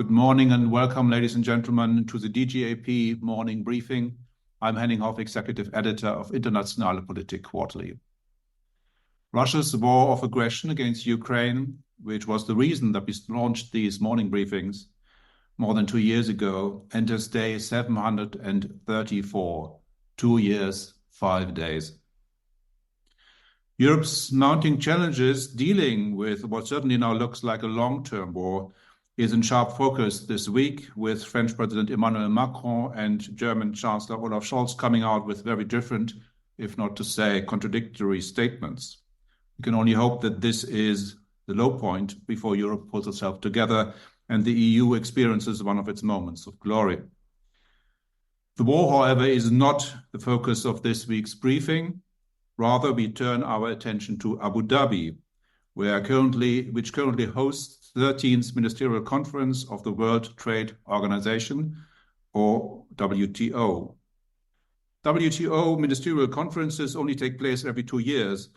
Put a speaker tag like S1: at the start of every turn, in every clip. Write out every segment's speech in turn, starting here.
S1: Good morning and welcome, ladies and gentlemen, to the DGAP morning briefing. I'm Henning, Hoff, Executive Editor of Internationale Politik Quarterly. Russia's war of aggression against Ukraine, which was the reason that we launched these morning briefings more than 2 years ago, enters day 734, 2 years, 5 days. Europe's mounting challenges dealing with what certainly now looks like a long-term war is in sharp focus this week, with French President Emmanuel Macron and German Chancellor Olaf Scholz coming out with very different, if not to say contradictory statements. We can only hope that this is the low point before Europe pulls itself together and the EU experiences one of its moments of glory. The war, however, is not the focus of this week's briefing. Rather, we turn our attention to Abu Dhabi, which currently hosts the 13th Ministerial Conference of the World Trade Organization, or WTO. WTO ministerial conferences only take place every 2 years,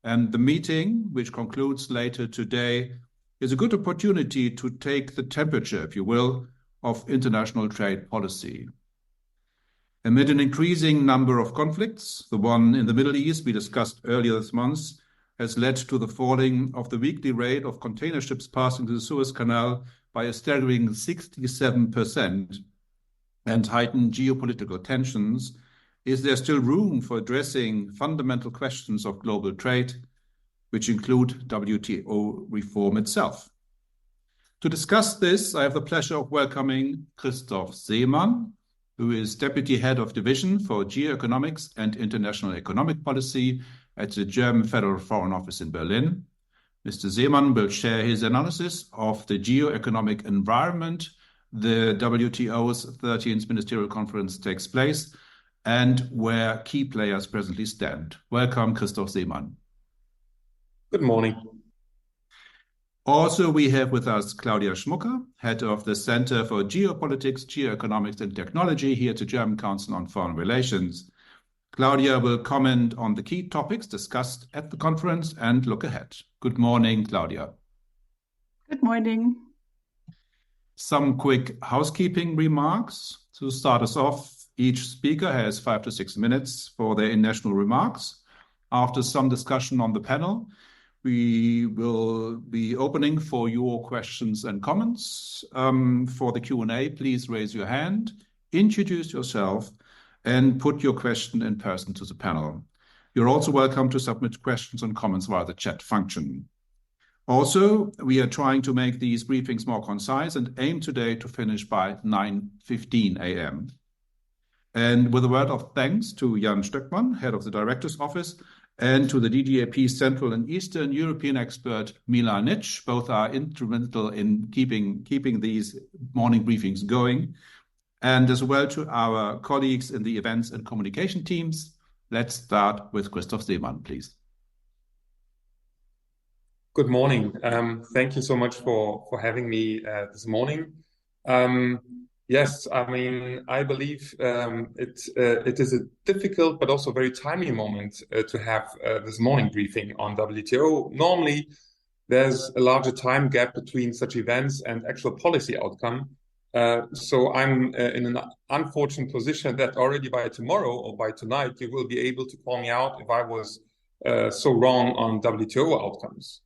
S1: and the meeting, which concludes later today, is a good opportunity to take the temperature, if you will, of international trade policy. Amid an increasing number of conflicts, the one in the Middle East we discussed earlier this month has led to the falling of the weekly rate of container ships passing the Suez Canal by a staggering 67% and heightened geopolitical tensions. Is there still room for addressing fundamental questions of global trade, which include WTO reform itself? To discuss this, I have the pleasure of welcoming Christoph Seemann, who is Deputy Head of Division for Geoeconomics and International Economic Policy at the German Federal Foreign Office in Berlin. Mr. Seemann will share his analysis of the geoeconomic environment the WTO's 13th Ministerial Conference takes place and where key players presently stand. Welcome, Christoph Seemann.
S2: Good morning.
S1: Also, we have with us Claudia Schmucker, head of the Center for Geopolitics, Geoeconomics and Technology here at the German Council on Foreign Relations. Claudia will comment on the key topics discussed at the conference and look ahead. Good morning, Claudia.
S3: Good morning.
S1: Some quick housekeeping remarks. To start us off, each speaker has 5 to 6 minutes for their initial remarks. After some discussion on the panel, we will be opening for your questions and comments. For the Q&A, please raise your hand, introduce yourself, and put your question in person to the panel. You're also welcome to submit questions and comments via the chat function. Also, we are trying to make these briefings more concise and aim today to finish by 9:15 a.m. And with a word of thanks to Jan Stöckmann, head of the Director's Office, and to the DGAP Central and Eastern European expert Milan Nitsch. Both are instrumental in keeping these morning briefings going. And as well to our colleagues in the events and communication teams. Let's start with Christoph Seemann, please.
S2: Good morning. Thank you so much for having me this morning. Yes, I mean, I believe it is a difficult but also very timely moment to have this morning briefing on WTO. Normally, there's a larger time gap between such events and actual policy outcome. So I'm in an unfortunate position that already by tomorrow or by tonight, you will be able to call me out if I was so wrong on WTO outcomes.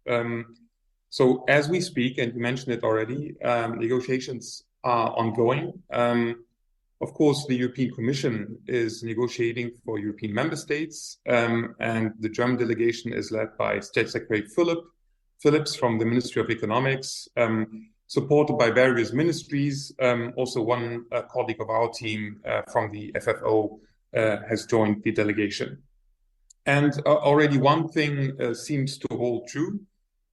S2: So as we speak, and you mentioned it already, negotiations are ongoing. Of course, the European Commission is negotiating for European member states, and the German delegation is led by State Secretary Phillips from the Ministry of Economics, supported by various ministries. Also, one colleague of our team from the FFO has joined the delegation. And already one thing seems to hold true.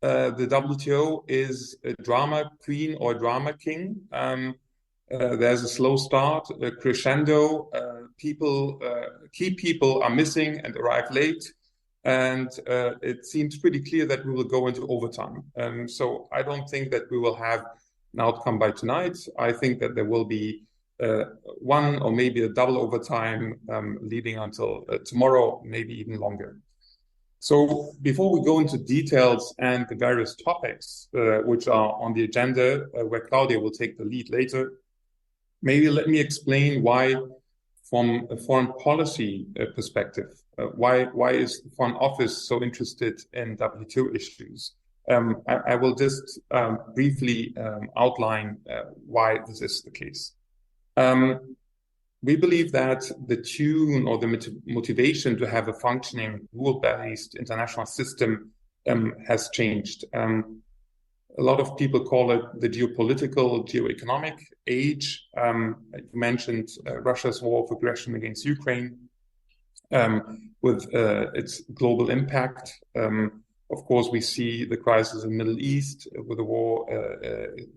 S2: The WTO is a drama queen or drama king. There's a slow start, a crescendo. Key people are missing and arrive late. And it seems pretty clear that we will go into overtime. So I don't think that we will have an outcome by tonight. I think that there will be one or maybe a double overtime leading until tomorrow, maybe even longer. So before we go into details and the various topics which are on the agenda, where Claudia will take the lead later, maybe let me explain why, from a foreign policy perspective, why is the Foreign Office so interested in WTO issues? I will just briefly outline why this is the case. We believe that the tune or the motivation to have a functioning rule-based international system has changed. A lot of people call it the geopolitical, geoeconomic age. You mentioned Russia's war of aggression against Ukraine with its global impact. Of course, we see the crisis in the Middle East with the war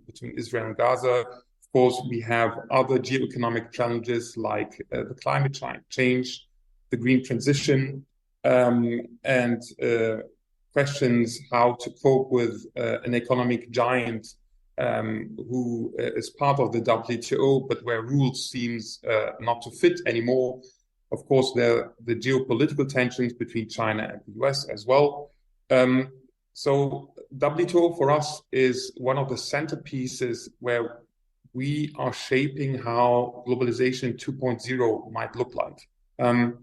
S2: between Israel and Gaza. Of course, we have other geoeconomic challenges like the climate change, the green transition, and questions how to cope with an economic giant who is part of the WTO, but where rules seems not to fit anymore. Of course, there are the geopolitical tensions between China and the US as well. So WTO for us is one of the centerpieces where we are shaping how globalization 2.0 might look like. And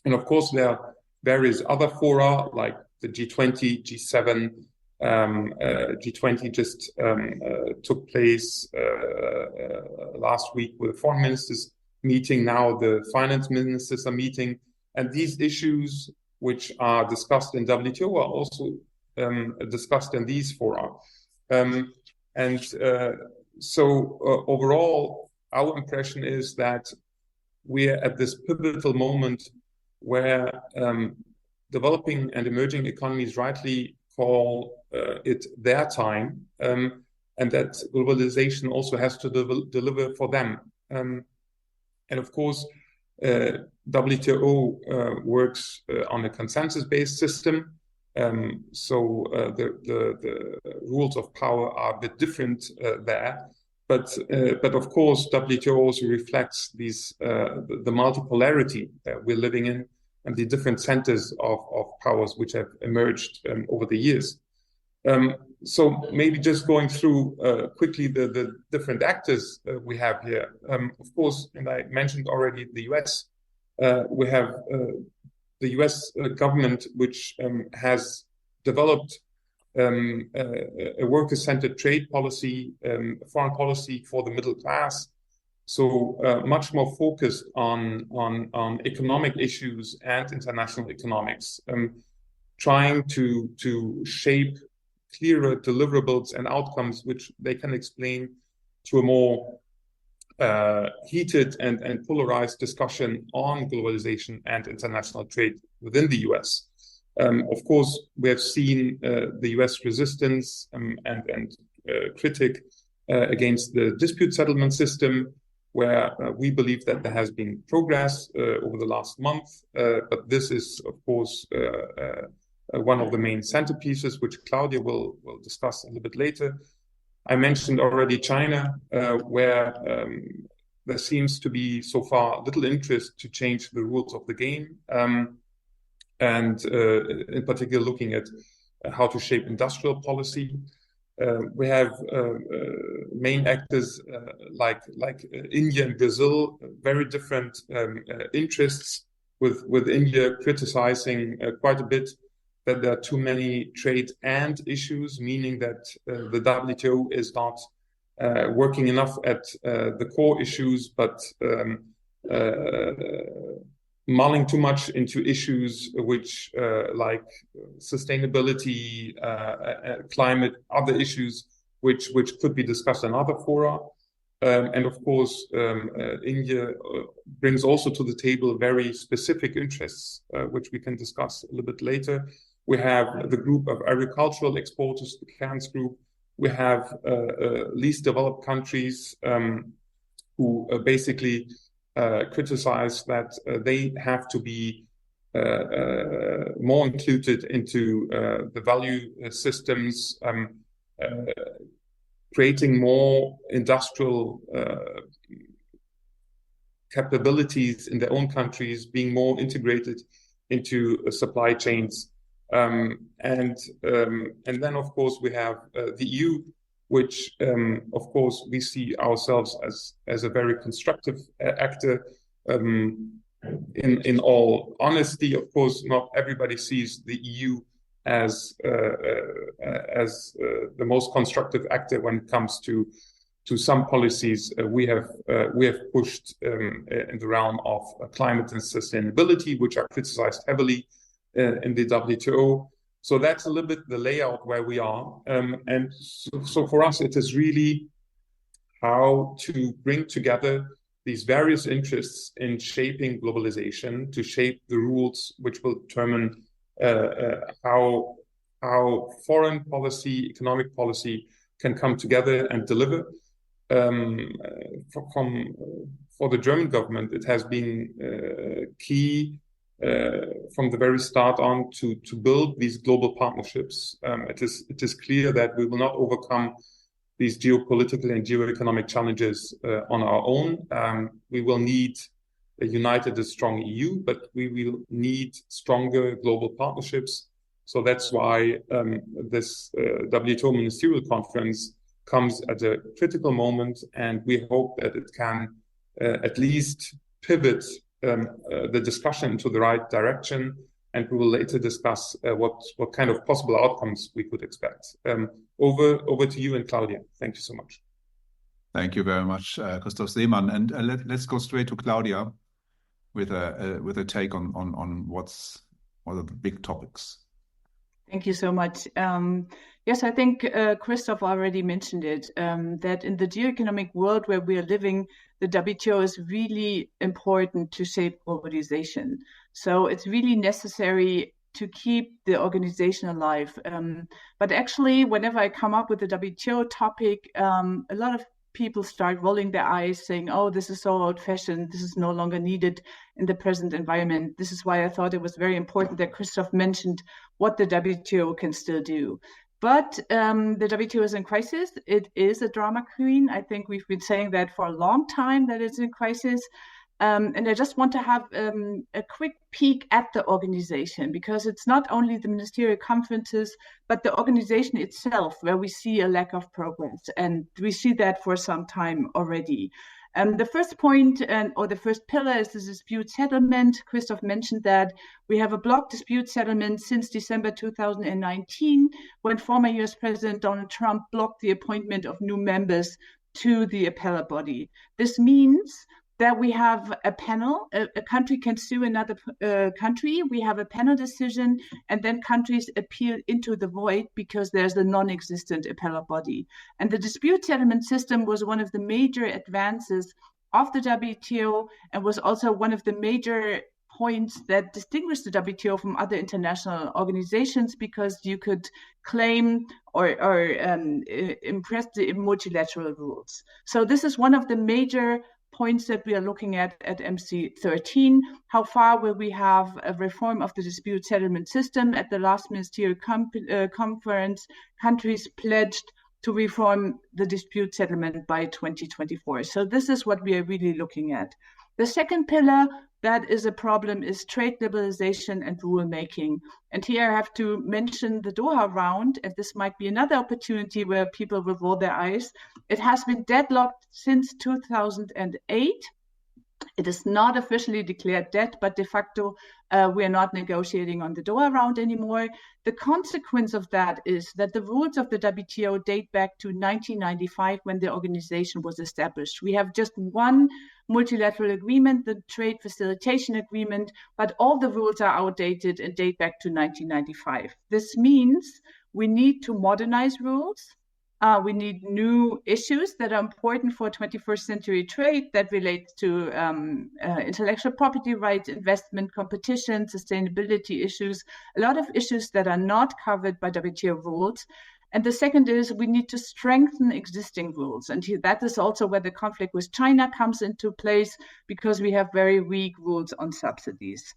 S2: of course, there are various other fora like the G20, G7, G20 just took place last week with the foreign ministers meeting. Now the finance ministers are meeting. And these issues which are discussed in WTO are also discussed in these fora. So overall, our impression is that we're at this pivotal moment where developing and emerging economies rightly call it their time, and that globalization also has to deliver for them. And of course, WTO works on a consensus-based system. So the rules of power are a bit different there. But of course, WTO also reflects these the multipolarity that we're living in and the different centers of powers which have emerged over the years. So maybe just going through quickly the different actors we have here. Of course, and I mentioned already the US. We have the US government, which has developed a worker-centered trade policy, foreign policy for the middle class. So much more focused on economic issues and international economics, trying to shape clearer deliverables and outcomes which they can explain to a more heated and polarized discussion on globalization and international trade within the US. Of course, we have seen the US resistance and critique against the dispute settlement system, where we believe that there has been progress over the last month. But this is, of course, one of the main centerpieces, which Claudia will discuss a little bit later. I mentioned already China, where there seems to be so far little interest to change the rules of the game, and in particular looking at how to shape industrial policy. We have main actors like India and Brazil, very different interests, with India criticizing quite a bit that there are too many trade and issues, meaning that the WTO is not working enough at the core issues, but mulling too much into issues which like sustainability, climate, other issues which could be discussed in other fora. And of course, India brings also to the table very specific interests, which we can discuss a little bit later. We have the group of agricultural exporters, the CANS group. We have least developed countries who basically criticize that they have to be more included into the value systems, creating more industrial capabilities in their own countries, being more integrated into supply chains. And then, of course, we have the EU, which, of course, we see ourselves as a very constructive actor. In all honesty, of course, not everybody sees the EU as the most constructive actor when it comes to some policies we have pushed in the realm of climate and sustainability, which are criticized heavily in the WTO. So that's a little bit the layout where we are. And so for us, it is really how to bring together these various interests in shaping globalization, to shape the rules which will determine how foreign policy, economic policy can come together and deliver. For the German government, it has been key from the very start on to build these global partnerships. It is clear that we will not overcome these geopolitical and geoeconomic challenges on our own. We will need a united and strong EU, but we will need stronger global partnerships. So that's why this WTO Ministerial Conference comes at a critical moment, and we hope that it can at least pivot the discussion to the right direction, and we will later discuss what kind of possible outcomes we could expect. Over to you and Claudia. Thank you so much.
S1: Thank you very much, Christoph Seemann. And let's go straight to Claudia with a take on what are the big topics.
S3: Thank you so much. Yes, I think Christoph already mentioned it, that in the geoeconomic world where we are living, the WTO is really important to shape globalization. So it's really necessary to keep the organization alive. But actually, whenever I come up with the WTO topic, a lot of people start rolling their eyes saying, oh, this is so old-fashioned, this is no longer needed in the present environment. This is why I thought it was very important that Christoph mentioned what the WTO can still do. But the WTO is in crisis. It is a drama queen. I think we've been saying that for a long time, that it's in crisis. And I just want to have a quick peek at the organization, because it's not only the ministerial conferences, but the organization itself where we see a lack of progress. And we see that for some time already. The first point or the first pillar is the dispute settlement. Christoph mentioned that we have a block dispute settlement since December 2019, when former US President Donald Trump blocked the appointment of new members to the appellate body. This means that we have a panel, a country can sue another country, we have a panel decision, and then countries appeal into the void because there's a non-existent appellate body. And the dispute settlement system was one of the major advances of the WTO and was also one of the major points that distinguished the WTO from other international organizations, because you could claim or impress the multilateral rules. So this is one of the major points that we are looking at MC13. How far will we have a reform of the dispute settlement system? At the last Ministerial Conference, countries pledged to reform the dispute settlement by 2024. So this is what we are really looking at. The second pillar that is a problem is trade liberalization and rulemaking. And here I have to mention the Doha round, and this might be another opportunity where people will roll their eyes. It has been deadlocked since 2008. It is not officially declared dead, but de facto, we are not negotiating on the Doha round anymore. The consequence of that is that the rules of the WTO date back to 1995, when the organization was established. We have just one multilateral agreement, the Trade Facilitation Agreement, but all the rules are outdated and date back to 1995. This means we need to modernize rules. We need new issues that are important for 21st century trade that relate to intellectual property rights, investment, competition, sustainability issues, a lot of issues that are not covered by WTO rules. And the second is we need to strengthen existing rules. And that is also where the conflict with China comes into place, because we have very weak rules on subsidies.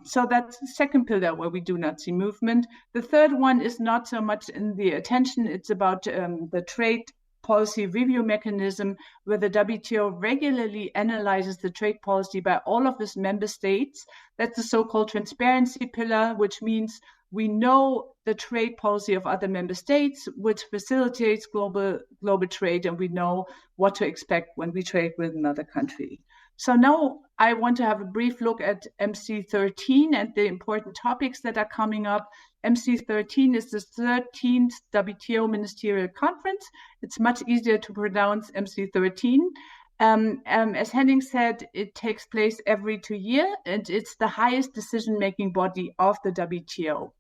S3: So that's the second pillar where we do not see movement. The third one is not so much in the attention. It's about the trade policy review mechanism, where the WTO regularly analyzes the trade policy by all of its member states. That's the so-called transparency pillar, which means We know the trade policy of other member states, which facilitates global trade, and we know what to expect when we trade with another country. So now I want to have a brief look at MC13 and the important topics that are coming up. MC13 is the 13th WTO Ministerial Conference. It's much easier to pronounce MC13. As Henning said, it takes place every 2 years, and it's the highest decision-making body of the WTO.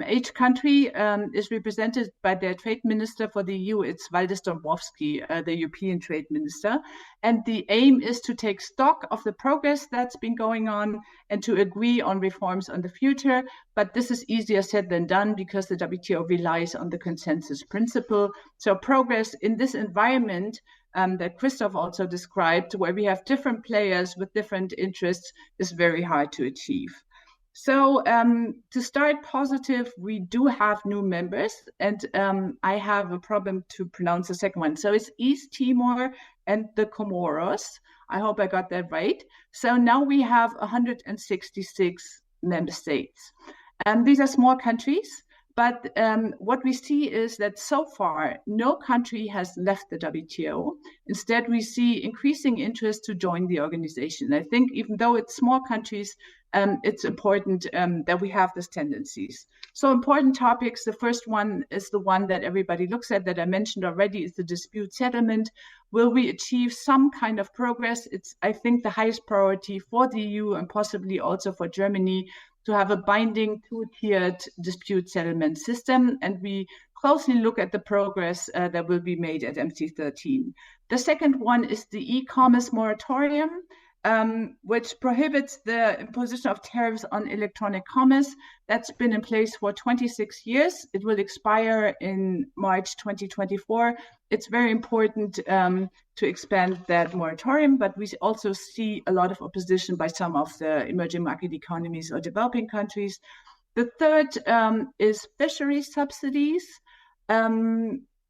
S3: Each country is represented by their trade minister. For the EU, it's Valdis Dombrovskis, the European trade minister. And the aim is to take stock of the progress that's been going on and to agree on reforms on the future. But this is easier said than done because the WTO relies on the consensus principle. So progress in this environment that Christoph also described, where we have different players with different interests, is very hard to achieve. So to start positive, we do have new members, and I have a problem to pronounce the second one. So it's East Timor and the Comoros. I hope I got that right. So now we have 166 member states. These are small countries, but what we see is that so far, no country has left the WTO. Instead, we see increasing interest to join the organization. I think even though it's small countries, it's important that we have these tendencies. So important topics, the first one is the one that everybody looks at that I mentioned already, is the dispute settlement. Will we achieve some kind of progress? It's, I think, the highest priority for the EU and possibly also for Germany to have a binding two-tiered dispute settlement system. And we closely look at the progress that will be made at MC13. The second one is the e-commerce moratorium, which prohibits the imposition of tariffs on electronic commerce. That's been in place for 26 years. It will expire in March 2024. It's very important to expand that moratorium, but we also see a lot of opposition by some of the emerging market economies or developing countries. The third is fishery subsidies.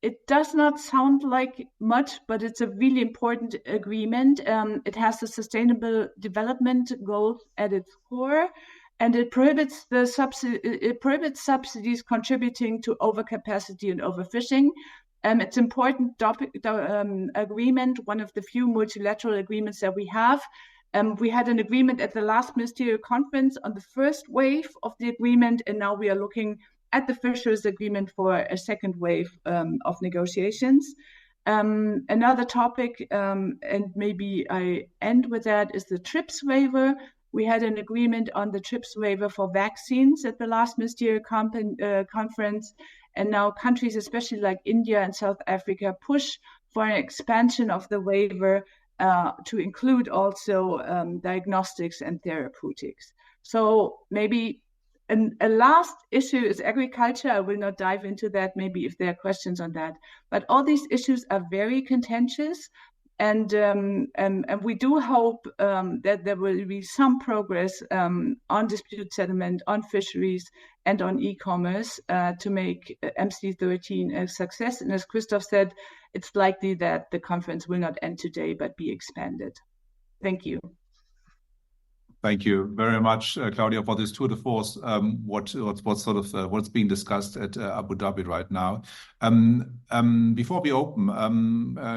S3: It does not sound like much, but it's a really important agreement. It has the sustainable development goals at its core, and it prohibits subsidies contributing to overcapacity and overfishing. It's an important agreement, one of the few multilateral agreements that we have. We had an agreement at the last Ministerial Conference on the first wave of the agreement, and now we are looking at the fisheries agreement for a second wave of negotiations. Another topic, and maybe I end with that, is the TRIPS waiver. We had an agreement on the TRIPS waiver for vaccines at the last Ministerial Conference, and now countries, especially like India and South Africa, push for an expansion of the waiver to include also diagnostics and therapeutics. So maybe a last issue is agriculture. I will not dive into that, maybe if there are questions on that. But all these issues are very contentious, and we do hope that there will be some progress on dispute settlement, on fisheries, and on e-commerce to make MC13 a success. And as Christoph said, it's likely that the conference will not end today, but be expanded. Thank you.
S1: Thank you very much, Claudia, for this tour de force. What's being discussed at Abu Dhabi right now. Before we open,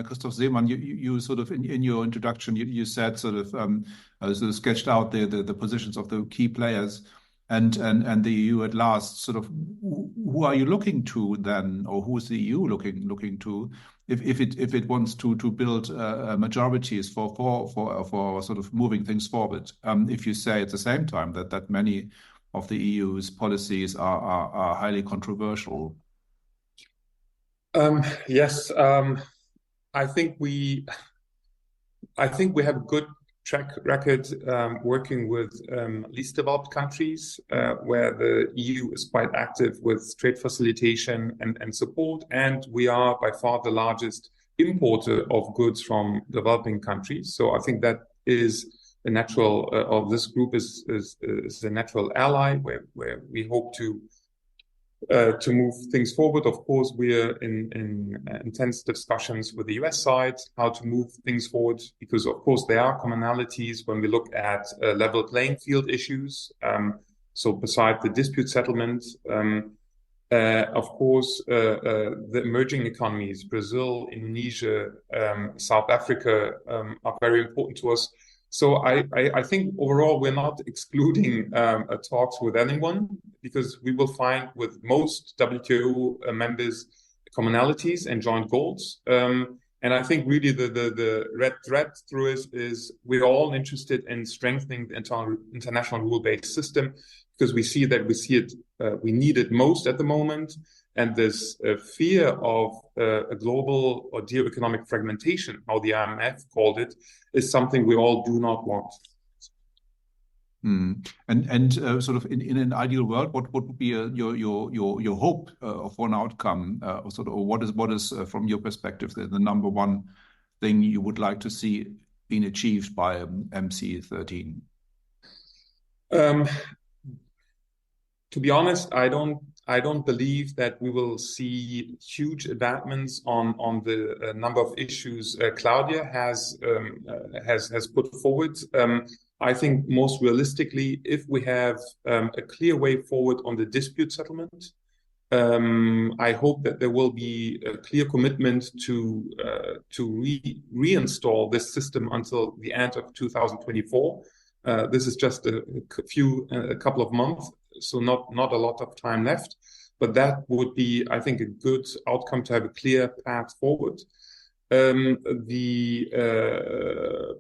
S1: Christoph Seemann, you sort of in your introduction, you said sort of sketched out the positions of the key players, and the EU at last. Sort of who are you looking to then, or who is the EU looking to? If it wants to build majorities for sort of moving things forward, if you say at the same time that many of the EU's policies are highly controversial.
S2: Yes, I think we have a good track record working with least developed countries, where the EU is quite active with trade facilitation and support, and we are by far the largest importer of goods from developing countries. So I think that is a natural, of this group is a natural ally where we hope to move things forward. Of course, we're in intense discussions with the US side, how to move things forward, because of course there are commonalities when we look at level playing field issues. So beside the dispute settlement, of course, the emerging economies, Brazil, Indonesia, South Africa, are very important to us. So I think overall we're not excluding talks with anyone, because we will find with most WTO members commonalities and joint goals. And I think really the red thread through it is we're all interested in strengthening the international rule-based system, because we see it, we need it most at the moment. And this fear of a global or geoeconomic fragmentation, how the IMF called it, is something we all do not want.
S1: And sort of in an ideal world, what would be your hope for an outcome? Sort of, what is from your perspective the number one thing you would like to see being achieved by MC13?
S2: To be honest, I don't believe that we will see huge advancements on the number of issues Claudia has put forward. I think most realistically, if we have a clear way forward on the dispute settlement, I hope that there will be a clear commitment to reinstall this system until the end of 2024. This is just a couple of months, so not a lot of time left. But that would be, I think, a good outcome to have a clear path forward. The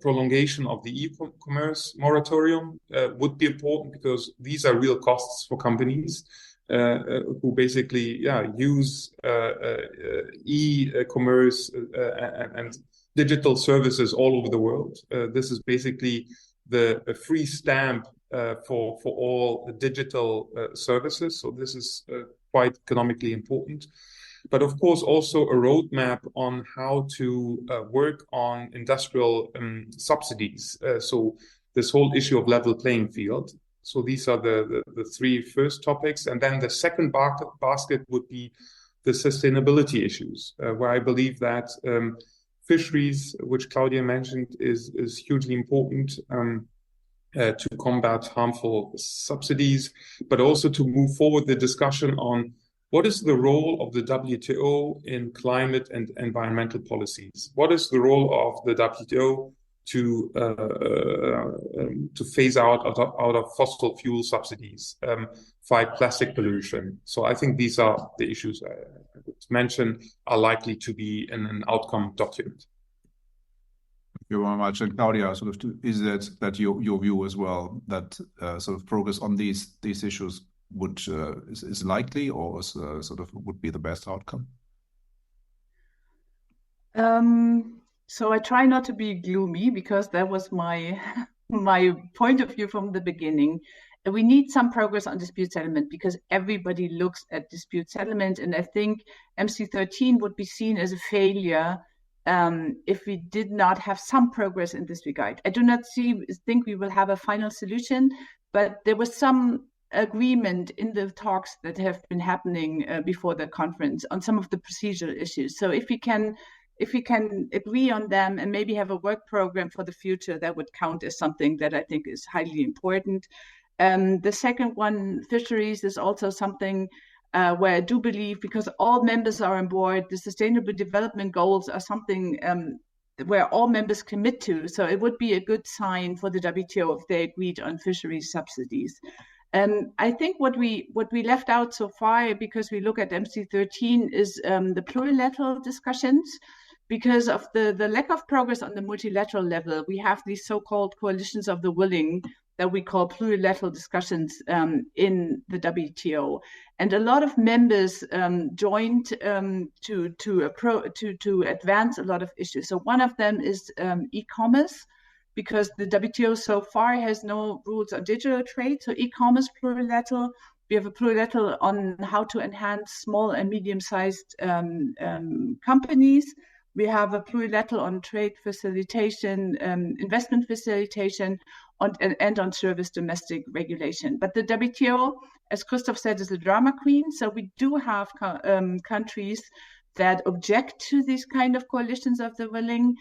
S2: prolongation of the e-commerce moratorium would be important, because these are real costs for companies who basically use e-commerce and digital services all over the world. This is basically the free stamp for all digital services. So this is quite economically important. But of course, also a roadmap on how to work on industrial subsidies. So this whole issue of level playing field. So these are the three first topics. And then the second basket would be the sustainability issues, where I believe that fisheries, which Claudia mentioned, is hugely important to combat harmful subsidies, but also to move forward the discussion on what is the role of the WTO in climate and environmental policies? What is the role of the WTO to phase out of fossil fuel subsidies, fight plastic pollution? So I think these are the issues I would mention are likely to be in an outcome document.
S1: Thank you very much. And Claudia, sort of, is that your view as well, that sort of progress on these issues is likely, or sort of would be the best outcome?
S3: So I try not to be gloomy, because that was my point of view from the beginning. We need some progress on dispute settlement, because everybody looks at dispute settlement, and I think MC13 would be seen as a failure if we did not have some progress in this regard. I do not think we will have a final solution, but there was some agreement in the talks that have been happening before the conference on some of the procedural issues. So if we can agree on them and maybe have a work program for the future, that would count as something that I think is highly important. The second one, fisheries, is also something where I do believe, because all members are on board, the Sustainable Development Goals are something where all members commit to. So it would be a good sign for the WTO if they agreed on fisheries subsidies. I think what we left out so far, because we look at MC13, is the plurilateral discussions. Because of the lack of progress on the multilateral level, we have these so-called coalitions of the willing that we call plurilateral discussions in the WTO, and a lot of members joined to advance a lot of issues. So one of them is e-commerce, because the WTO so far has no rules on digital trade. So e-commerce plurilateral. We have a plurilateral on how to enhance small and medium-sized companies. We have a plurilateral on trade facilitation, investment facilitation, and on service domestic regulation. But the WTO, as Christoph said, is a drama queen. So we do have countries that object to these kind of coalitions of the willing.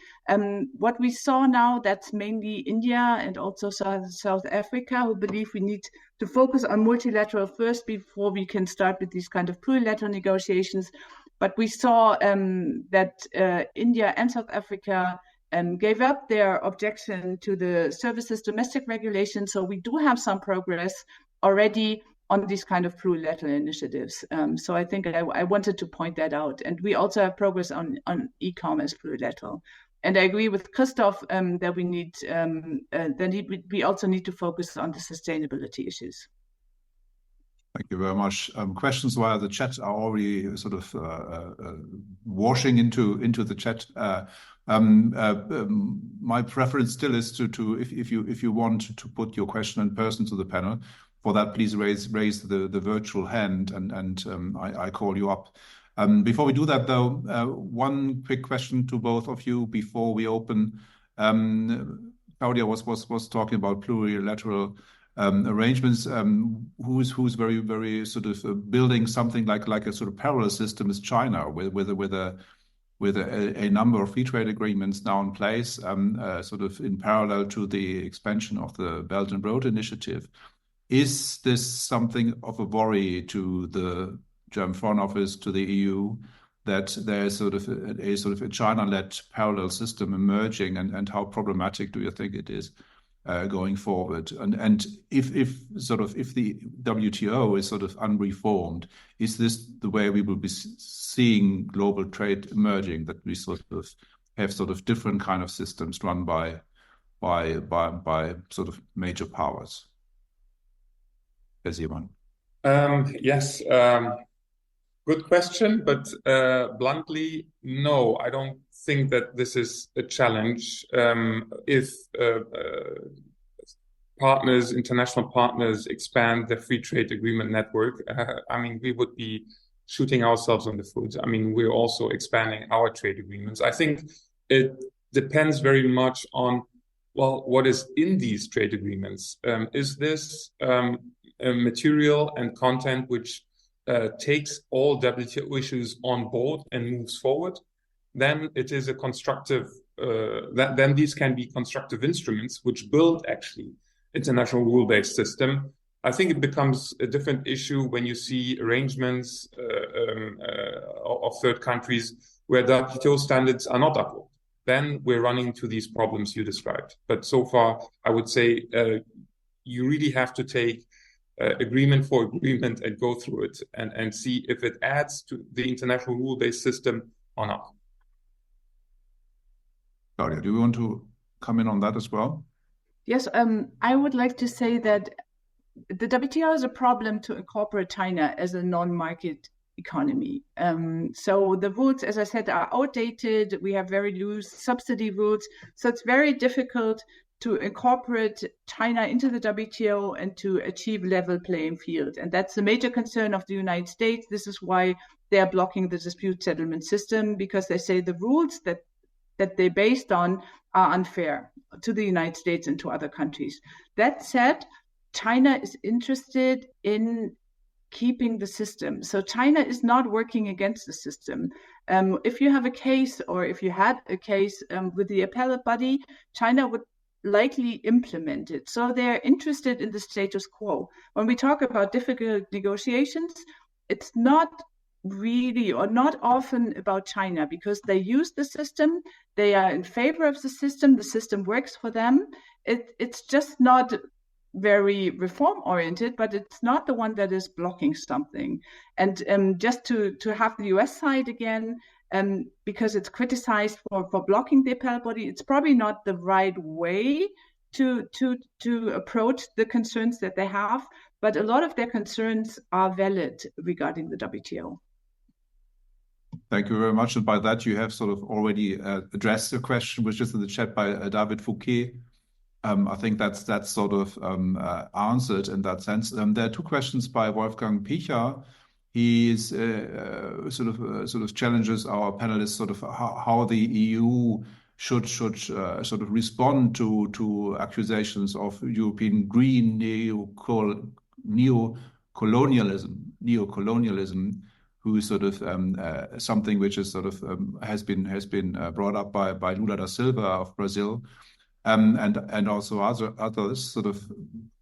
S3: What we saw now, that's mainly India and also South Africa, who believe we need to focus on multilateral first before we can start with these kind of plurilateral negotiations. But we saw that India and South Africa gave up their objection to the services domestic regulation. So we do have some progress already on these kind of plurilateral initiatives. So I think I wanted to point that out. And we also have progress on e-commerce plurilateral. And I agree with Christoph that we also need to focus on the sustainability issues.
S1: Thank you very much. Questions via the chat are already sort of washing into the chat. My preference still is to if you want to put your question in person to the panel. For that, please raise the virtual hand, and I call you up. Before we do that, though, one quick question to both of you before we open. Claudia was talking about plurilateral arrangements. Who's very sort of building something like a sort of parallel system is China, with a number of free trade agreements now in place, sort of in parallel to the expansion of the Belt and Road Initiative. Is this something of a worry to the German Foreign Office, to the EU, that there's sort of a China-led parallel system emerging, and how problematic do you think it is going forward? And if the WTO is sort of unreformed, is this the way we will be seeing global trade emerging? That we sort of have sort of different kind of systems run by sort of major powers? Seemann.
S2: Yes, good question, but bluntly, no, I don't think that this is a challenge. If international partners expand the free trade agreement network, I mean, we would be shooting ourselves in the foot. I mean, we're also expanding our trade agreements. I think it depends very much on, well, what is in these trade agreements. Is this material and content which takes all WTO issues on board and moves forward? Then it is a constructive, then these can be constructive instruments which build actually international rule-based system. I think it becomes a different issue when you see arrangements of third countries where WTO standards are not upheld. Then we're running into these problems you described. But so far, I would say you really have to take agreement for agreement and go through it and see if it adds to the international rule-based system or not.
S1: Claudia, do you want to come in on that as well?
S3: Yes, I would like to say that the WTO is a problem to incorporate China as a non-market economy. So the rules, as I said, are outdated. We have very loose subsidy rules. So it's very difficult to incorporate China into the WTO and to achieve level playing field. And that's the major concern of the United States. This is why they are blocking the dispute settlement system, because they say the rules that they're based on are unfair to the United States and to other countries. That said, China is interested in keeping the system. So China is not working against the system. If you have a case, or if you had a case with the appellate body, China would likely implement it. So they're interested in the status quo. When we talk about difficult negotiations, it's not really or not often about China, because they use the system, they are in favor of the system works for them. It's just not very reform oriented, but it's not the one that is blocking something. And just to have the US side again, because it's criticized for blocking the appellate body, it's probably not the right way to approach the concerns that they have, but a lot of their concerns are valid regarding the WTO.
S1: Thank you very much. And by that, you have sort of already addressed the question, which is in the chat by David Fouquet. I think that's sort of answered in that sense. There are two questions by Wolfgang Picher. He is sort of challenges our panelists sort of how the EU should sort of respond to accusations of European green neocolonialism, who sort of something which is sort of has been brought up by Lula da Silva of Brazil, and also others. Sort of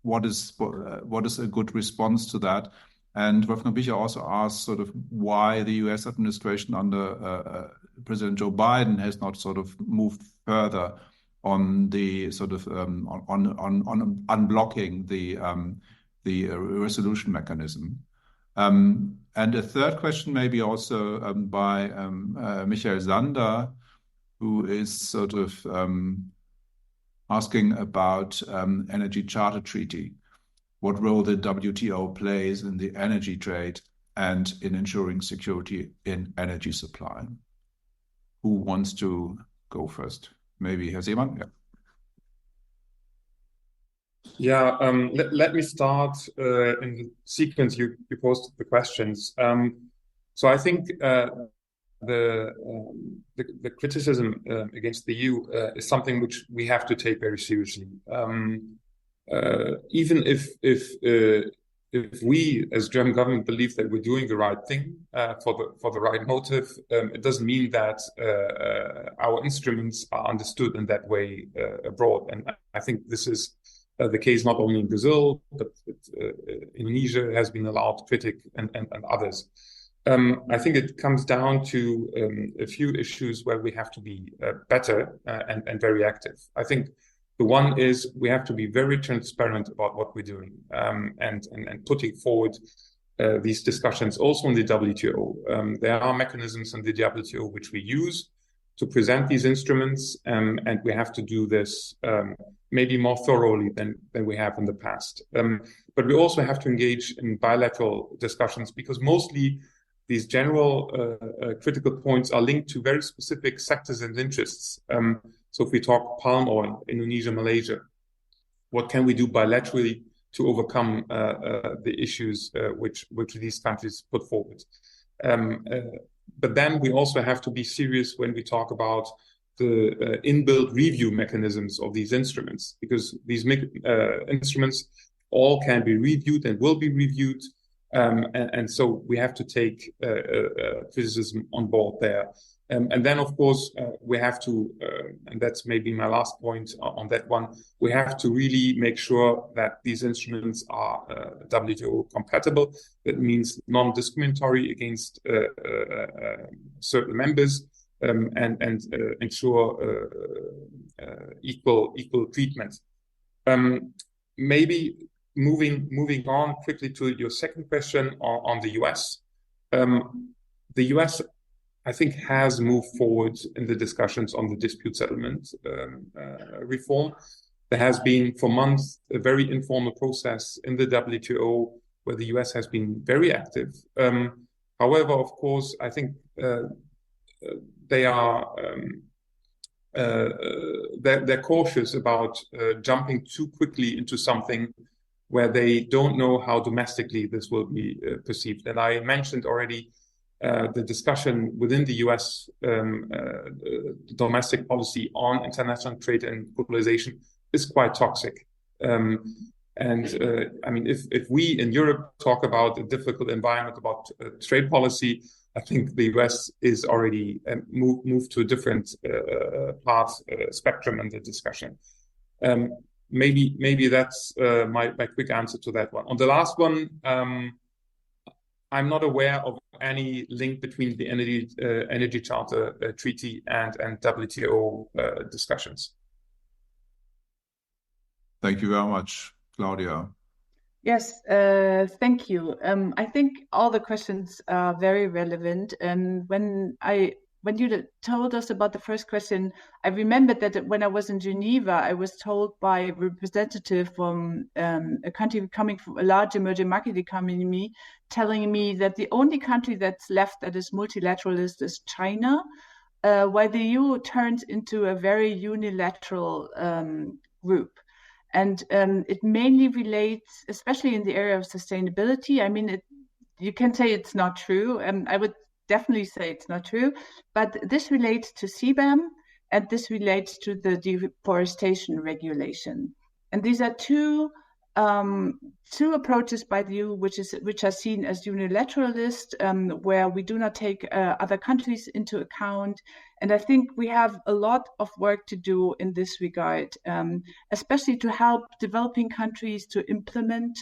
S1: what is a good response to that? And Wolfgang Bücher also asked sort of why the U.S. administration under President Joe Biden has not sort of moved further on the sort of on unblocking the resolution mechanism. And a third question maybe also by Michael Sander, who is sort of asking about Energy Charter Treaty, what role the WTO plays in the energy trade and in ensuring security in energy supply. Who wants to go first? Maybe Herr Seemann?
S2: Yeah, let me start in the sequence you posted the questions. So I think the criticism against the EU is something which we have to take very seriously. Even if we as German government believe that we're doing the right thing for the right motive, it doesn't mean that our instruments are understood in that way abroad. And I think this is the case not only in Brazil, but Indonesia has been allowed critic and others. I think it comes down to a few issues where we have to be better and very active. I think the one is we have to be very transparent about what we're doing and putting forward these discussions also in the WTO. There are mechanisms in the WTO which we use to present these instruments, and we have to do this maybe more thoroughly than we have in the past. But we also have to engage in bilateral discussions because mostly these general critical points are linked to very specific sectors and interests. So if we talk palm oil, Indonesia, Malaysia, what can we do bilaterally to overcome the issues which these countries put forward? But then we also have to be serious when we talk about the inbuilt review mechanisms of these instruments, because these instruments all can be reviewed and will be reviewed. And so we have to take criticism on board there. And then, of course, we have to, and that's maybe my last point on that one, we have to really make sure that these instruments are WTO compatible. That means non-discriminatory against certain members and ensure equal treatment. Maybe moving on quickly to your second question on the US. The US, I think, has moved forward in the discussions on the dispute settlement reform. There has been for months a very informal process in the WTO where the US has been very active. However, of course, I think they are they're cautious about jumping too quickly into something where they don't know how domestically this will be perceived. And I mentioned already the discussion within the US domestic policy on international trade and globalization is quite toxic. I mean, if we in Europe talk about a difficult environment about trade policy, I think the US is already moved to a different spectrum in the discussion. Maybe that's my quick answer to that one. On the last one, I'm not aware of any link between the Energy Charter Treaty and WTO discussions.
S1: Thank you very much, Claudia.
S3: Yes, thank you. I think all the questions are very relevant. And when you told us about the first question, I remembered that when I was in Geneva, I was told by a representative from a country coming from a large emerging market economy, telling me that the only country that's left that is multilateralist is China, while the EU turns into a very unilateral group. And it mainly relates, especially in the area of sustainability. I mean, you can say it's not true, and I would definitely say it's not true, but this relates to CBAM and this relates to the deforestation regulation. And these are two two approaches by the EU, which are seen as unilateralist, where we do not take other countries into account. And I think we have a lot of work to do in this regard, especially to help developing countries to implement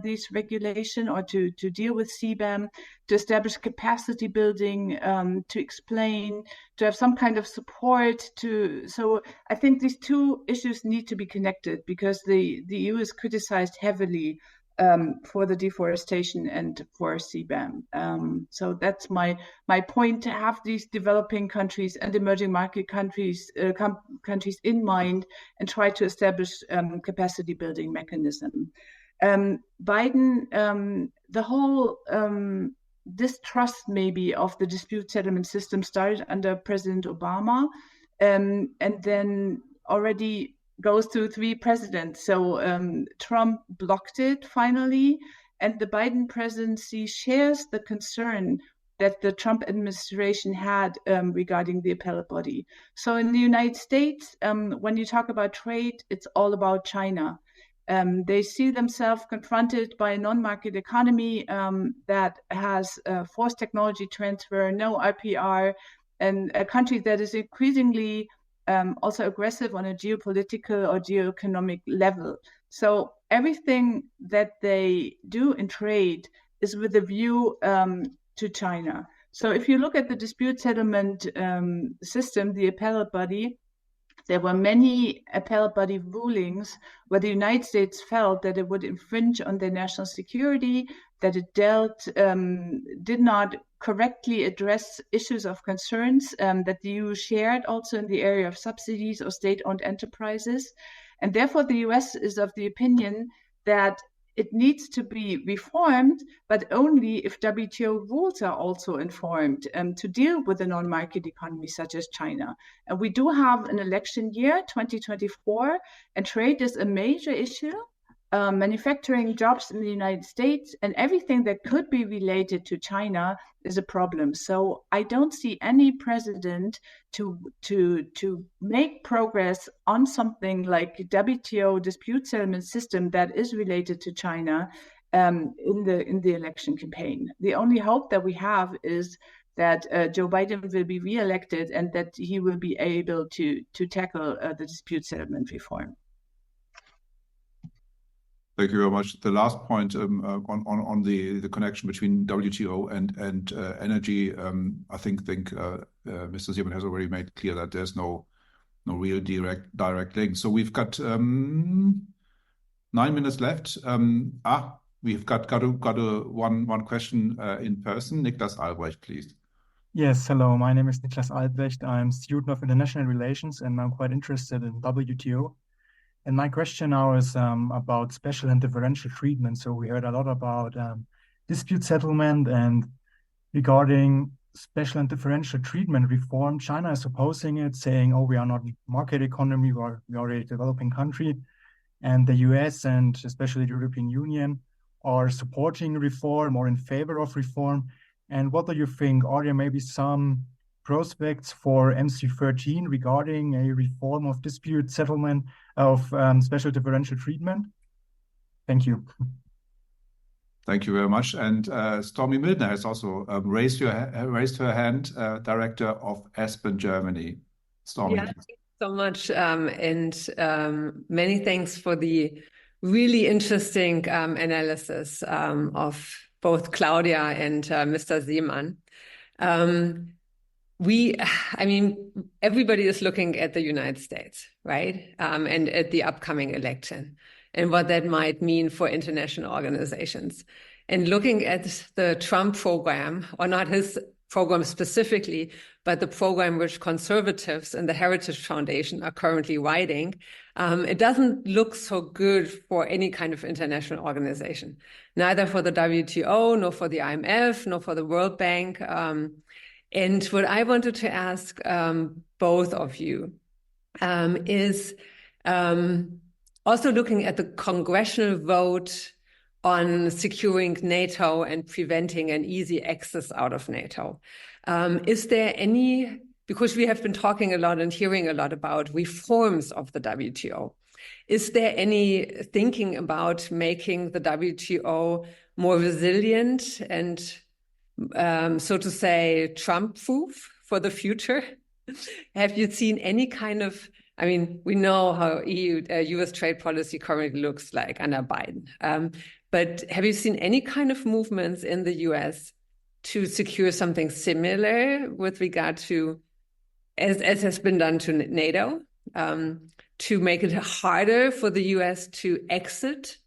S3: these regulation or to deal with CBAM, to establish capacity building, to explain, to have some kind of support. So I think these two issues need to be connected, because the EU is criticized heavily for the deforestation and for CBAM. So that's my point, to have these developing countries and emerging market countries in mind and try to establish capacity building mechanism. Biden, the whole distrust maybe of the dispute settlement system started under President Obama, and then already goes through 3 presidents. So Trump blocked it finally, and the Biden presidency shares the concern that the Trump administration had regarding the appellate body. So in the United States, when you talk about trade, it's all about China. They see themselves confronted by a non-market economy that has forced technology transfer, no IPR, and a country that is increasingly also aggressive on a geopolitical or geoeconomic level. So everything that they do in trade is with a view to China. So if you look at the dispute settlement system, the appellate body, there were many appellate body rulings where the United States felt that it would infringe on their national security, that it did not correctly address issues of concerns that the EU shared also in the area of subsidies or state-owned enterprises. And therefore, the US is of the opinion that it needs to be reformed, but only if WTO rules are also informed to deal with a non-market economy such as China. And we do have an election year, 2024, and trade is a major issue. Manufacturing jobs in the United States and everything that could be related to China is a problem. So I don't see any precedent to make progress on something like WTO dispute settlement system that is related to China in the election campaign. The only hope that we have is that Joe Biden will be reelected and that he will be able to tackle the dispute settlement reform.
S1: Thank you very much. The last point on the connection between WTO and energy, I think Mr. Seemann has already made clear that there's no real direct link. So we've got 9 minutes left. We've got one question in person. Niklas Albrecht, please.
S4: Yes, hello. My name is Niklas Albrecht. I'm a student of international relations, and I'm quite interested in WTO. And my question now is about special and differential treatment. So we heard a lot about dispute settlement, and regarding special and differential treatment reform, China is opposing it, saying, oh, we are not a market economy, we are a developing country. And the US and especially the European Union are supporting reform or in favor of reform. And what do you think? Are there maybe some prospects for MC13 regarding a reform of dispute settlement of special differential treatment? Thank you.
S1: Thank you very much. And Stormy Mildner has also raised her hand, director of Aspen, Germany. Stormy.
S5: Yeah, thank you so much. And many thanks for the really interesting analysis of both Claudia and Mr. Seemann. Everybody is looking at the United States, right? And at the upcoming election and what that might mean for international organizations. And looking at the Trump program, or not his program specifically, but the program which conservatives and the Heritage Foundation are currently writing, it doesn't look so good for any kind of international organization, neither for the WTO, nor for the IMF, nor for the World Bank. And what I wanted to ask both of you is also looking at the congressional vote on securing NATO and preventing an easy access out of NATO. Is there any, because we have been talking a lot and hearing a lot about reforms of the WTO, Is there any thinking about making the WTO more resilient and, so to say, Trump-proof for the future? Have you seen any kind of, I mean, we know how US trade policy currently looks like under Biden, but have you seen any kind of movements in the US to secure something similar with regard to, as has been done to NATO, to make it harder for the US to exit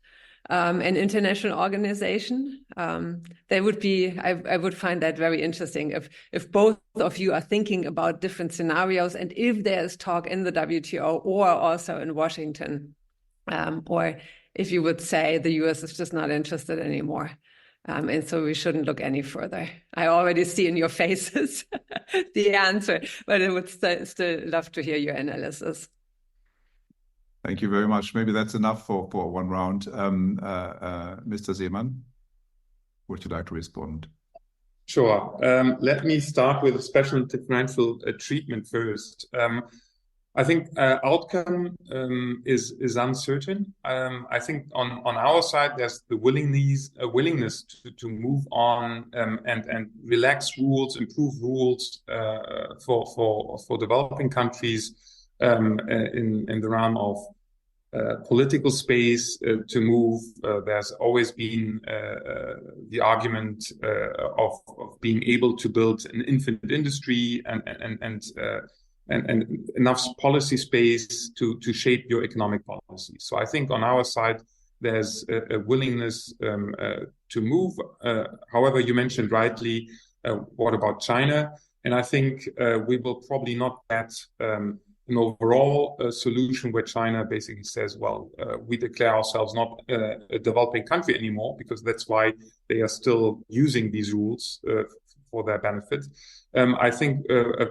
S5: an international organization? That would be, I would find that very interesting if both of you are thinking about different scenarios, and if there's talk in the WTO or also in Washington, or if you would say the US is just not interested anymore. And so we shouldn't look any further. I already see in your faces the answer, but I would still love to hear your analysis.
S1: Thank you very much. Maybe that's enough for one round. Mr. Seemann, would you like to respond?
S2: Sure. Let me start with a special and differential treatment first. I think outcome is uncertain. I think on our side, there's the willingness to move on and relax rules, improve rules for developing countries in the realm of political space to move. There's always been the argument of being able to build an infinite industry and enough policy space to shape your economic policy. So I think on our side, there's a willingness to move. However, you mentioned rightly, what about China? And I think we will probably not get an overall solution where China basically says, well, we declare ourselves not a developing country anymore, because that's why they are still using these rules for their benefit. I think a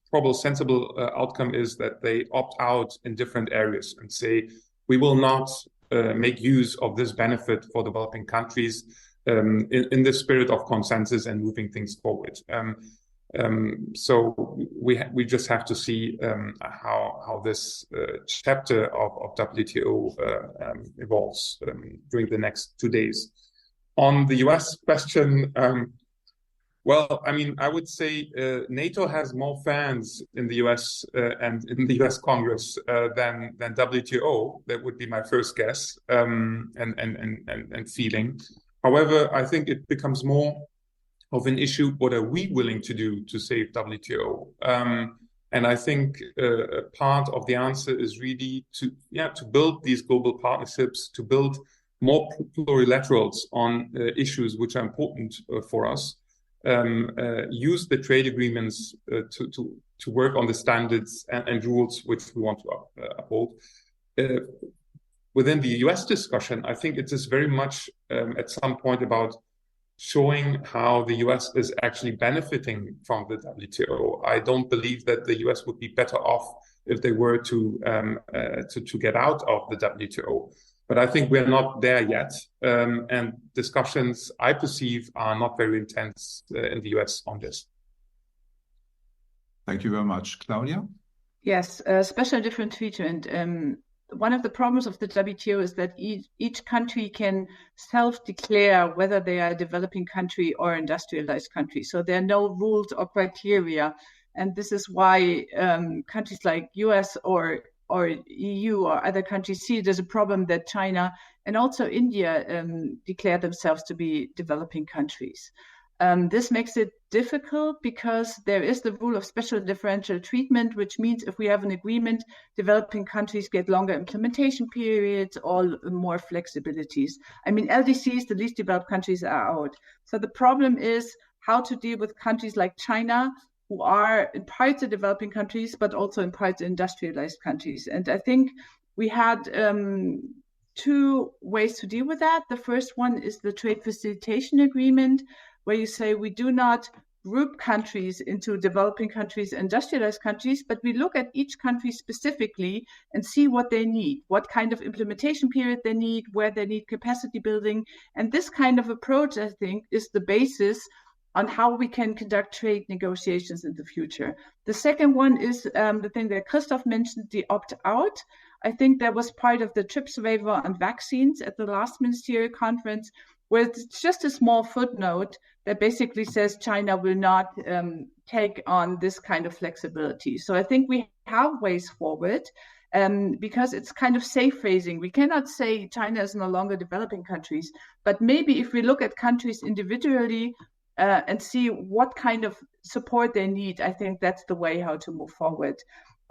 S2: probable sensible outcome is that they opt out in different areas and say, we will not make use of this benefit for developing countries in the spirit of consensus and moving things forward. So we just have to see how this chapter of WTO evolves during the next 2 days. On the US question, well, I mean, I would say NATO has more fans in the US and in the US Congress than WTO. That would be my first guess and feeling. However, I think it becomes more of an issue. What are we willing to do to save WTO? And I think part of the answer is really to build these global partnerships, to build more plurilaterals on issues which are important for us. Use the trade agreements to work on the standards and rules which we want to uphold. Within the US discussion, I think it is very much at some point about showing how the US is actually benefiting from the WTO. I don't believe that the US would be better off if they were to get out of the WTO. But I think we're not there yet. And discussions, I perceive, are not very intense in the US on this.
S1: Thank you very much. Claudia?
S3: Yes, special different treatment. One of the problems of the WTO is that each country can self-declare whether they are a developing country or industrialized country. So there are no rules or criteria. And this is why countries like US or EU or other countries see it as a problem that China and also India declare themselves to be developing countries. This makes it difficult because there is the rule of special differential treatment, which means if we have an agreement, developing countries get longer implementation periods or more flexibilities. I mean, LDCs, the least developed countries, are out. So the problem is how to deal with countries like China, who are in parts of developing countries, but also in parts industrialized countries. And I think we had two ways to deal with that. The first one is the trade facilitation agreement, where you say we do not group countries into developing countries, industrialized countries, but we look at each country specifically and see what they need, what kind of implementation period they need, where they need capacity building. And this kind of approach, I think, is the basis on how we can conduct trade negotiations in the future. The second one is the thing that Christoph mentioned, the opt-out. I think that was part of the TRIPS waiver on vaccines at the last Ministerial Conference, where it's just a small footnote that basically says China will not take on this kind of flexibility. So I think we have ways forward because it's kind of safe phrasing. We cannot say China is no longer developing countries, but maybe if we look at countries individually and see what kind of support they need, I think that's the way how to move forward.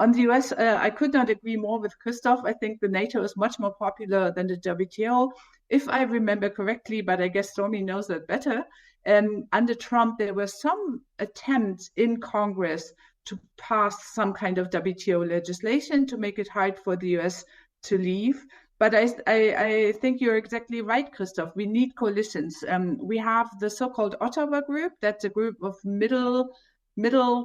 S3: On the US, I could not agree more with Christoph. I think the NATO is much more popular than the WTO, if I remember correctly, but I guess Stormy knows that better. Under Trump, there were some attempts in Congress to pass some kind of WTO legislation to make it hard for the US to leave. But I think you're exactly right, Christoph. We need coalitions. We have the so-called Ottawa Group. That's a group of middle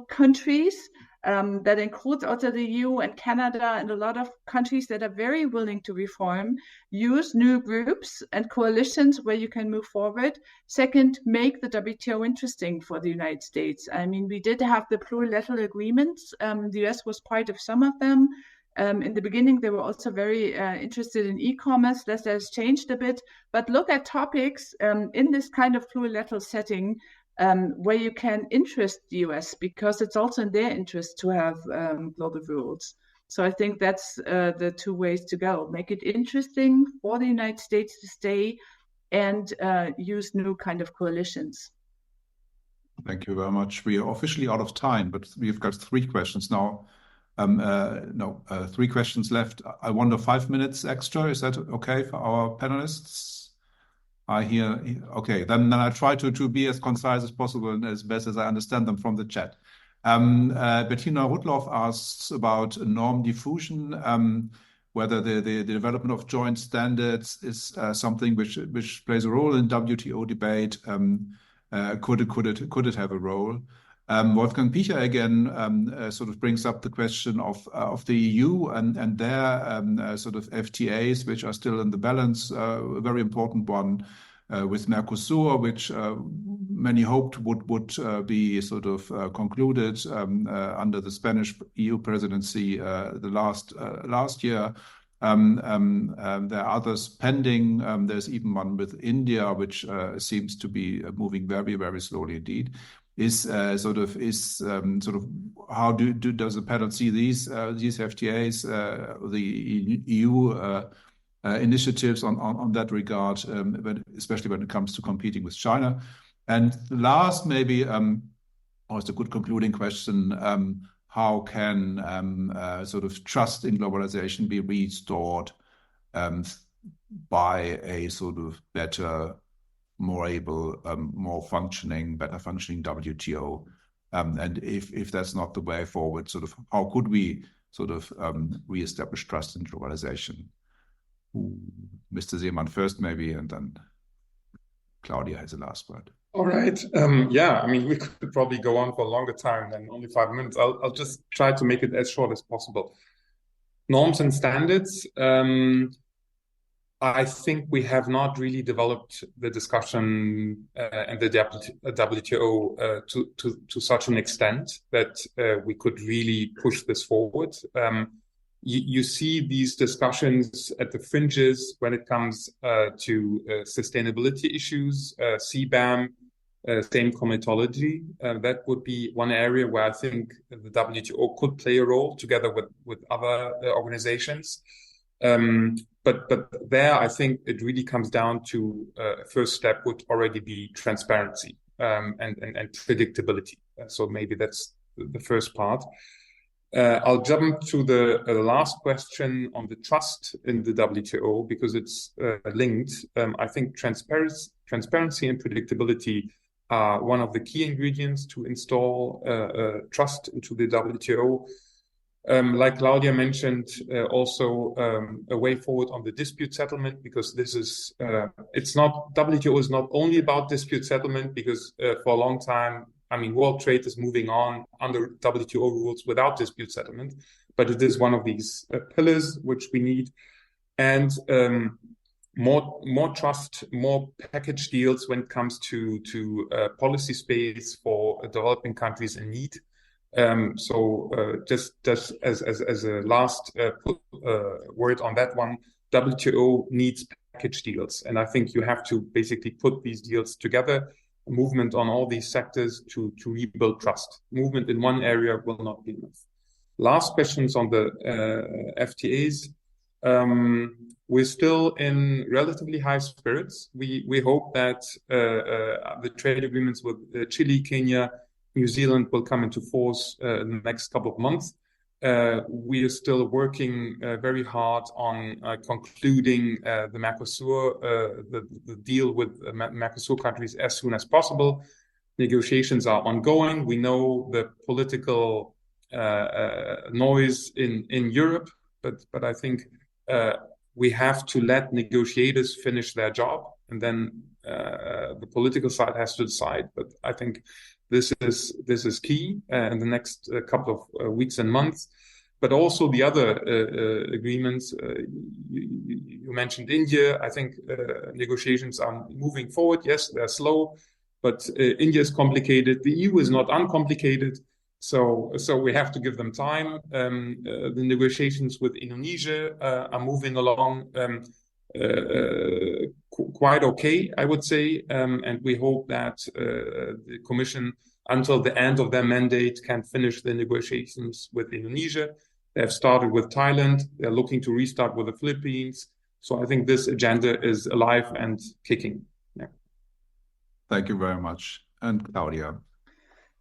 S3: countries that includes also the EU and Canada and a lot of countries that are very willing to reform. Use new groups and coalitions where you can move forward. Second, make the WTO interesting for the United States. I mean, we did have the plurilateral agreements. The US was part of some of them. In the beginning, they were also very interested in e-commerce. That has changed a bit. But look at topics in this kind of plurilateral setting where you can interest the US, because it's also in their interest to have global rules. So I think that's the two ways to go. Make it interesting for the United States to stay and use new kind of coalitions.
S1: Thank you very much. We are officially out of time, but we've got 3 questions now. 3 questions left. I wonder 5 minutes extra. Is that okay for our panelists? I hear. Okay, then I try to be as concise as possible and as best as I understand them from the chat. Bettina Rudloff asks about norm diffusion, whether the development of joint standards is something which plays a role in WTO debate. Could it have a role? Wolfgang Piecher again sort of brings up the question of the EU and their sort of FTAs, which are still in the balance. A very important one with Mercosur, which many hoped would be sort of concluded under the Spanish EU presidency the last year. There are others pending. There's even one with India, which seems to be moving very, very slowly indeed. Is sort of how does the panel see these FTAs, the EU initiatives on that regard, especially when it comes to competing with China? And last, maybe, it's a good concluding question. How can sort of trust in globalization be restored by a sort of better, more able, better functioning WTO? And if that's not the way forward, sort of how could we sort of reestablish trust in globalization? Mr. Seemann first, maybe, and then Claudia has the last word.
S2: All right. Yeah, I mean, we could probably go on for a longer time than only 5 minutes. I'll just try to make it as short as possible. Norms and standards. I think we have not really developed the discussion and the WTO to such an extent that we could really push this forward. You see these discussions at the fringes when it comes to sustainability issues, CBAM, same comitology. That would be one area where I think the WTO could play a role together with other organizations. But there, I think it really comes down to a first step would already be transparency and predictability. So maybe that's the first part. I'll jump to the last question on the trust in the WTO because it's linked. I think transparency and predictability are one of the key ingredients to install trust into the WTO. Like Claudia mentioned, also a way forward on the dispute settlement, because this is, WTO is not only about dispute settlement, because for a long time, I mean, world trade is moving on under WTO rules without dispute settlement, but it is one of these pillars which we need. And more trust, more package deals when it comes to policy space for developing countries in need. Just as a last word on that one, WTO needs package deals, and I think you have to basically put these deals together. Movement on all these sectors to rebuild trust. Movement in one area will not be enough. Last questions on the FTAs. We're still in relatively high spirits. We hope that the trade agreements with Chile, Kenya, New Zealand will come into force in the next couple of months. We are still working very hard on concluding the Mercosur, the deal with Mercosur countries as soon as possible. Negotiations are ongoing. We know the political noise in Europe, but I think we have to let negotiators finish their job, and then the political side has to decide. But I think this is key in the next couple of weeks and months. But also the other agreements, you mentioned India. I think negotiations are moving forward. Yes, they're slow, but India is complicated. The EU is not uncomplicated. So we have to give them time. The negotiations with Indonesia are moving along quite okay, I would say. And we hope that the Commission, until the end of their mandate, can finish the negotiations with Indonesia. They have started with Thailand. They're looking to restart with the Philippines. So I think this agenda is alive and kicking. Yeah.
S1: Thank you very much. And Claudia.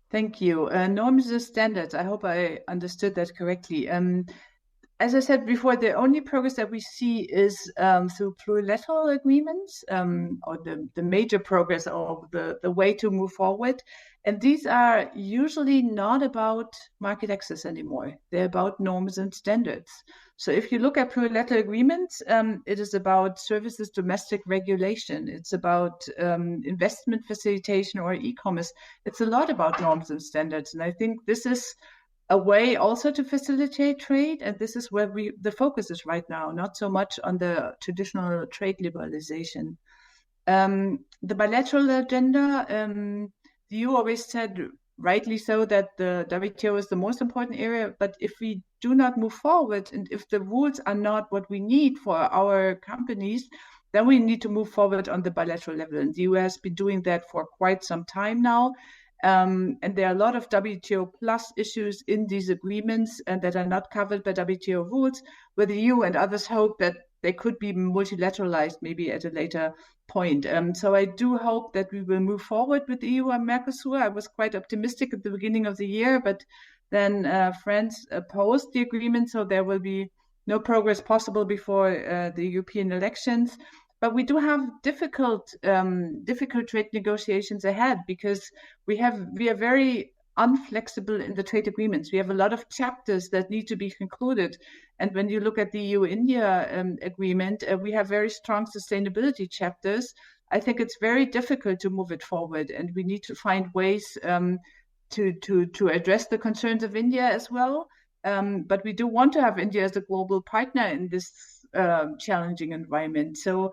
S3: Thank you. Norms and standards. I hope I understood that correctly. As I said before, the only progress that we see is through plurilateral agreements, or the major progress or the way to move forward. And these are usually not about market access anymore. They're about norms and standards. So if you look at plurilateral agreements, it is about services domestic regulation. It's about investment facilitation or e-commerce. It's a lot about norms and standards. And I think this is a way also to facilitate trade. And this is where the focus is right now, not so much on the traditional trade liberalization. The bilateral agenda, the EU always said, rightly so, that the WTO is the most important area. But if we do not move forward, and if the rules are not what we need for our companies, then we need to move forward on the bilateral level. And the EU has been doing that for quite some time now. And there are a lot of WTO plus issues in these agreements and that are not covered by WTO rules, where the EU and others hope that they could be multilateralized maybe at a later point. So I do hope that we will move forward with the EU and Mercosur. I was quite optimistic at the beginning of the year, but then France opposed the agreement, so there will be no progress possible before the European elections. But we do have difficult trade negotiations ahead, because we are very unflexible in the trade agreements. We have a lot of chapters that need to be concluded. And when you look at the EU-India agreement, we have very strong sustainability chapters. I think it's very difficult to move it forward, and we need to find ways to address the concerns of India as well. But we do want to have India as a global partner in this challenging environment. So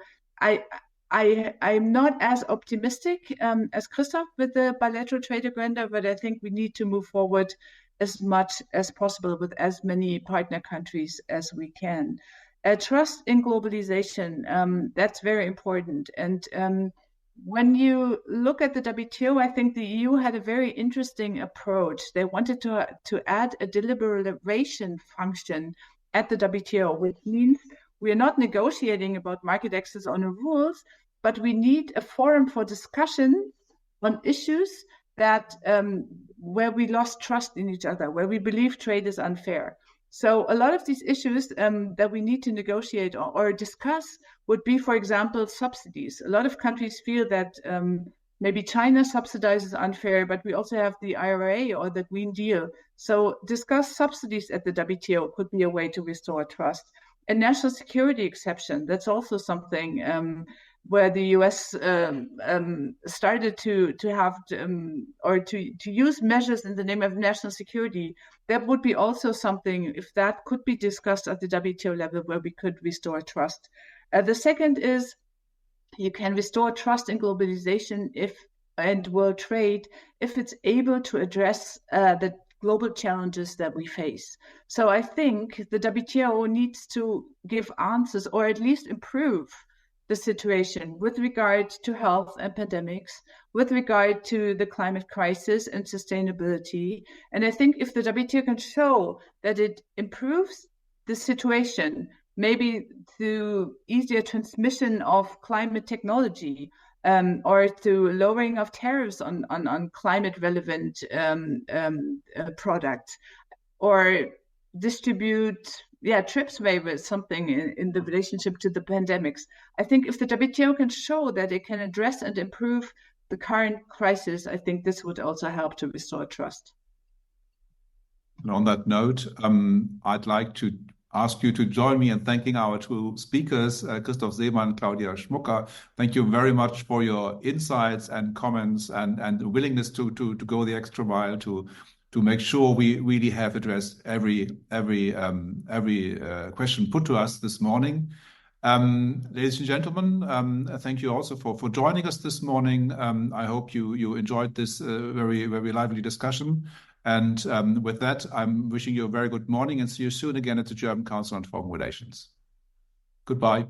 S3: I'm not as optimistic as Christoph with the bilateral trade agenda, but I think we need to move forward as much as possible with as many partner countries as we can. Trust in globalization, that's very important. And when you look at the WTO, I think the EU had a very interesting approach. They wanted to add a deliberation function at the WTO, which means we are not negotiating about market access on the rules, but we need a forum for discussion on issues that where we lost trust in each other, where we believe trade is unfair. So a lot of these issues that we need to negotiate or discuss would be, for example, subsidies. A lot of countries feel that maybe China subsidizes unfair, but we also have the IRA or the Green Deal. So discuss subsidies at the WTO could be a way to restore trust. A national security exception, that's also something where the US started to have or to use measures in the name of national security. That would be also something, if that could be discussed at the WTO level, where we could restore trust. The second is you can restore trust in globalization and world trade if it's able to address the global challenges that we face. So I think the WTO needs to give answers, or at least improve the situation with regard to health and pandemics, with regard to the climate crisis and sustainability. And I think if the WTO can show that it improves the situation, maybe through easier transmission of climate technology, or through lowering of tariffs on climate relevant products, or distribute TRIPS waivers, something in the relationship to the pandemics. I think if the WTO can show that it can address and improve the current crisis, I think this would also help to restore trust.
S1: And on that note, I'd like to ask you to join me in thanking our two speakers, Christoph Seemann, Claudia Schmucker. Thank you very much for your insights and comments and willingness to go the extra mile to make sure we really have addressed every question put to us this morning. Ladies and gentlemen, thank you also for joining us this morning. I hope you enjoyed this very lively discussion. And with that, I'm wishing you a very good morning and see you soon again at the German Council on Foreign Relations. Goodbye.